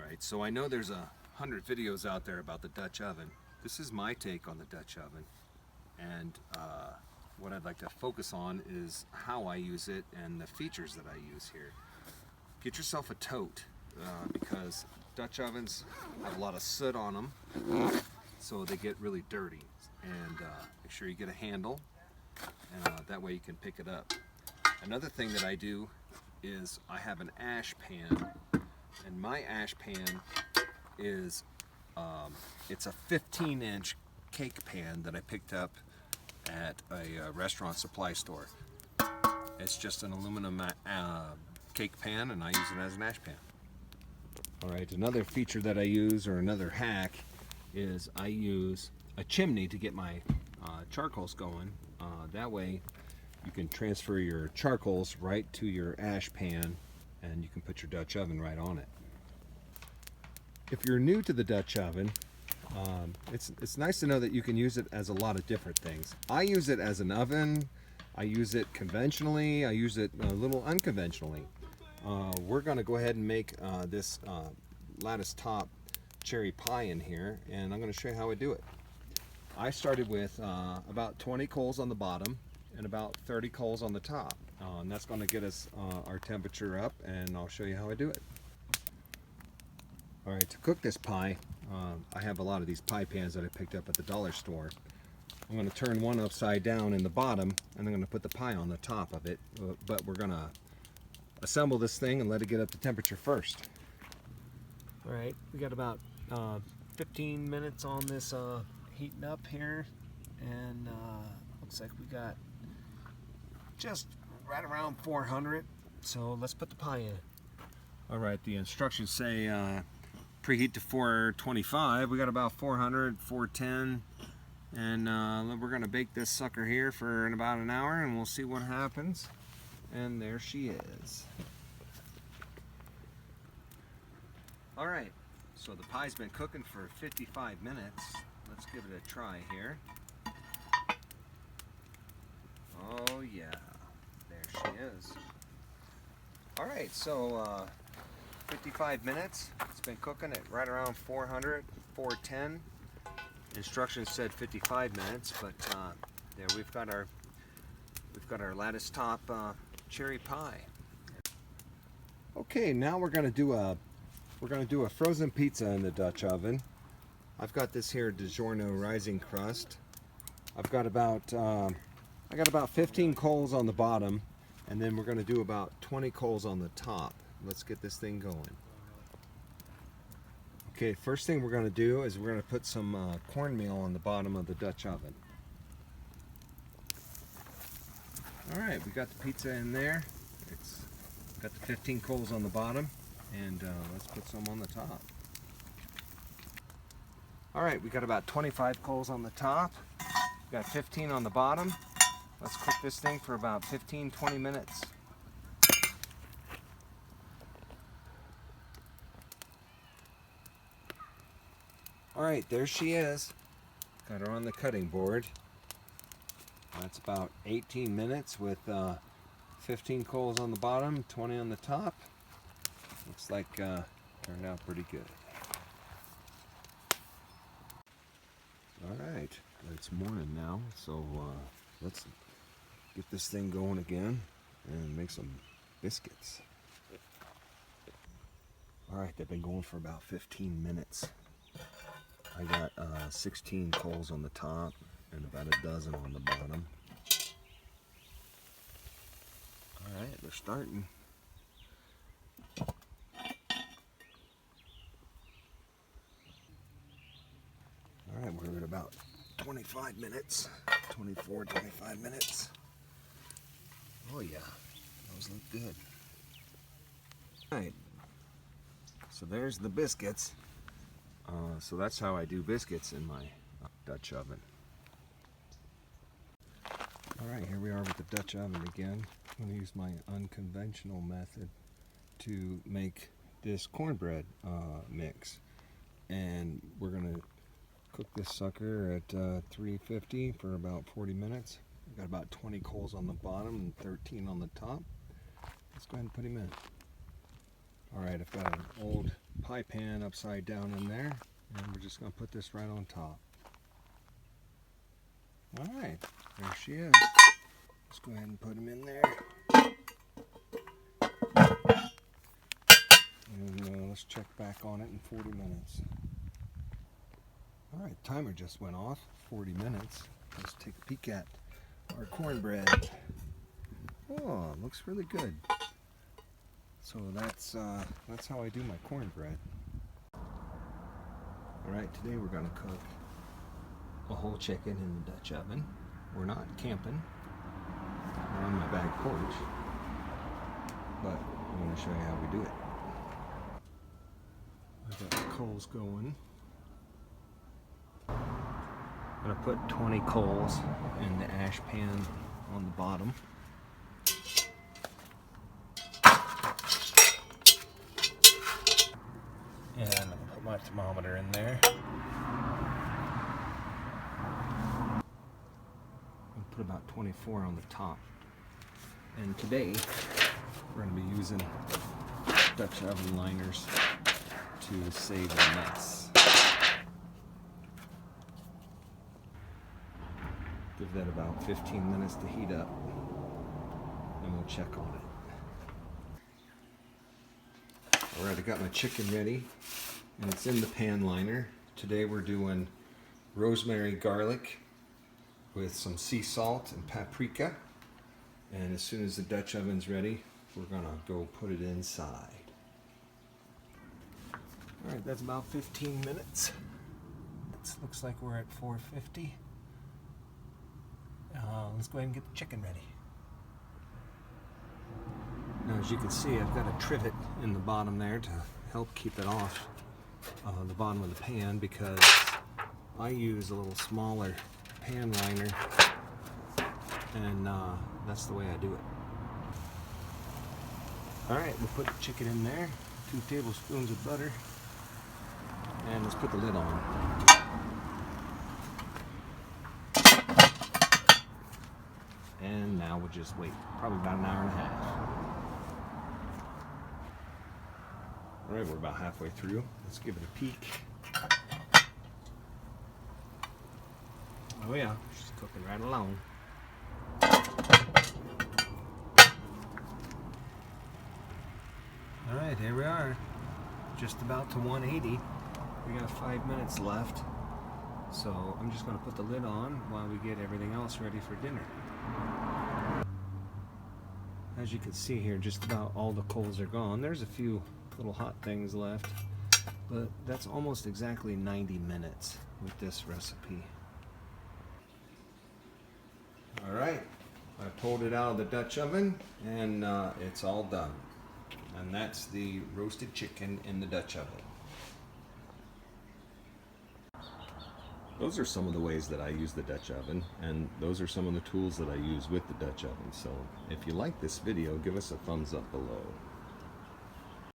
Alright, so I know there's 100 videos out there about the Dutch oven. This is my take on the Dutch oven, and what I'd like to focus on is how I use it and the features that I use here. Get yourself a tote, because Dutch ovens have a lot of soot on them, so they get really dirty. And make sure you get a handle, and that way you can pick it up. Another thing that I do is I have an ash pan, and my ash pan is it's a 15-inch cake pan that I picked up at a restaurant supply store. It's just an aluminum cake pan, and I use it as an ash pan. Alright, another feature that I use, or another hack, is I use a chimney to get my charcoals going. That way you can transfer your charcoals right to your ash pan, and you can put your Dutch oven right on it. If you're new to the Dutch oven, it's nice to know that you can use it as a lot of different things. I use it as an oven, I use it conventionally, I use it a little unconventionally. We're going to go ahead and make this lattice top cherry pie in here, and I'm going to show you how I do it. I started with about 20 coals on the bottom and about 30 coals on the top, and that's going to get us our temperature up, and I'll show you how I do it. Alright, to cook this pie, I have a lot of these pie pans that I picked up at the dollar store. I'm going to turn one upside down in the bottom, and I'm going to put the pie on the top of it, but we're going to assemble this thing and let it get up to temperature first. Alright, we got about 15 minutes on this heating up here, and looks like we got just right around 400, so let's put the pie in. Alright, the instructions say preheat to 425. We got about 400, 410, and we're going to bake this sucker here for about an hour, and we'll see what happens. And there she is. Alright, so the pie's been cooking for 55 minutes. Let's give it a try here. Oh yeah, there she is. Alright, so 55 minutes. It's been cooking at right around 400, 410. Instructions said 55 minutes, but there we've got our lattice top cherry pie. Okay, now we're going to do a frozen pizza in the Dutch oven. I've got this here DiGiorno rising crust. I've got about I got about 15 coals on the bottom, and then we're going to do about 20 coals on the top. Let's get this thing going. Okay, first thing we're going to do is we're going to put some cornmeal on the bottom of the Dutch oven. Alright, we got the pizza in there. It's got the 15 coals on the bottom, and let's put some on the top. Alright, we got about 25 coals on the top. We got 15 on the bottom. Let's cook this thing for about 15-20 minutes. Alright, there she is. Got her on the cutting board. That's about 18 minutes with 15 coals on the bottom, 20 on the top. Looks like turned out pretty good. Alright, it's morning now, so let's get this thing going again and make some biscuits. Alright, they've been going for about 15 minutes. I got 16 coals on the top and about a dozen on the bottom. Alright, they're starting. Alright, we're at about 25 minutes. 24, 25 minutes. Oh yeah, those look good. Alright, so there's the biscuits. So that's how I do biscuits in my Dutch oven. Alright, here we are with the Dutch oven again. I'm going to use my unconventional method to make this cornbread mix. And we're going to cook this sucker at 350 for about 40 minutes. We've got about 20 coals on the bottom and 13 on the top. Let's go ahead and put him in. Alright, I've got an old pie pan upside down in there, and we're just going to put this right on top. Alright, there she is. Let's go ahead and put them in there. And let's check back on it in 40 minutes. Alright, timer just went off. 40 minutes. Let's take a peek at our cornbread. Oh, it looks really good. So that's how I do my cornbread. Alright, today we're going to cook a whole chicken in the Dutch oven. We're not camping. We're on my back porch. But I'm going to show you how we do it. I've got the coals going. I'm going to put 20 coals in the ash pan on the bottom. And I'm going to put my thermometer in there. I'll put about 24 on the top. And today we're going to be using Dutch oven liners to save the mess. Give that about 15 minutes to heat up, and we'll check on it. Alright, I got my chicken ready, and it's in the pan liner. Today we're doing rosemary garlic with some sea salt and paprika. And as soon as the Dutch oven's ready, we're gonna go put it inside. Alright, that's about 15 minutes. It looks like we're at 450. Let's go ahead and get the chicken ready. Now, as you can see, I've got a trivet in the bottom there to help keep it off the bottom of the pan, because I use a little smaller pan liner, and that's the way I do it. Alright, we'll put the chicken in there, 2 tablespoons of butter, and let's put the lid on. And now we'll just wait, probably about an hour and a half. Alright, we're about halfway through. Let's give it a peek. Oh yeah, she's cooking right along. Alright, here we are. Just about to 180. We got 5 minutes left. So I'm just going to put the lid on while we get everything else ready for dinner. As you can see here, just about all the coals are gone. There's a few little hot things left, but that's almost exactly 90 minutes with this recipe. Alright, I pulled it out of the Dutch oven, and it's all done. And that's the roasted chicken in the Dutch oven. Those are some of the ways that I use the Dutch oven, and those are some of the tools that I use with the Dutch oven. So if you like this video, give us a thumbs up below.